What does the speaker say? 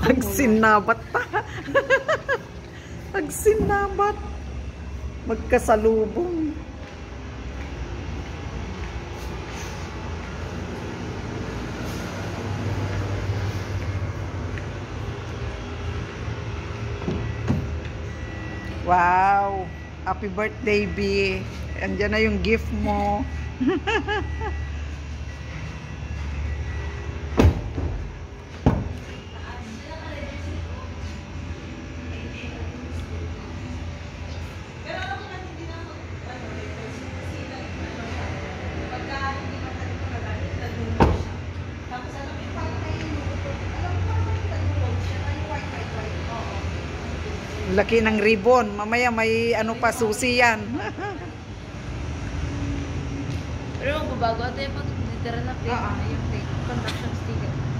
Agsinabat pa. Agsinabat. Magkasalubong. Wow! Happy birthday, B. Andiyan na yung gift mo. Laki ng ribbon. Mamaya may ano pa, susi yan. Pero magbabago ito yung pag-ditira na plate. Yung plate. Conduction sticker.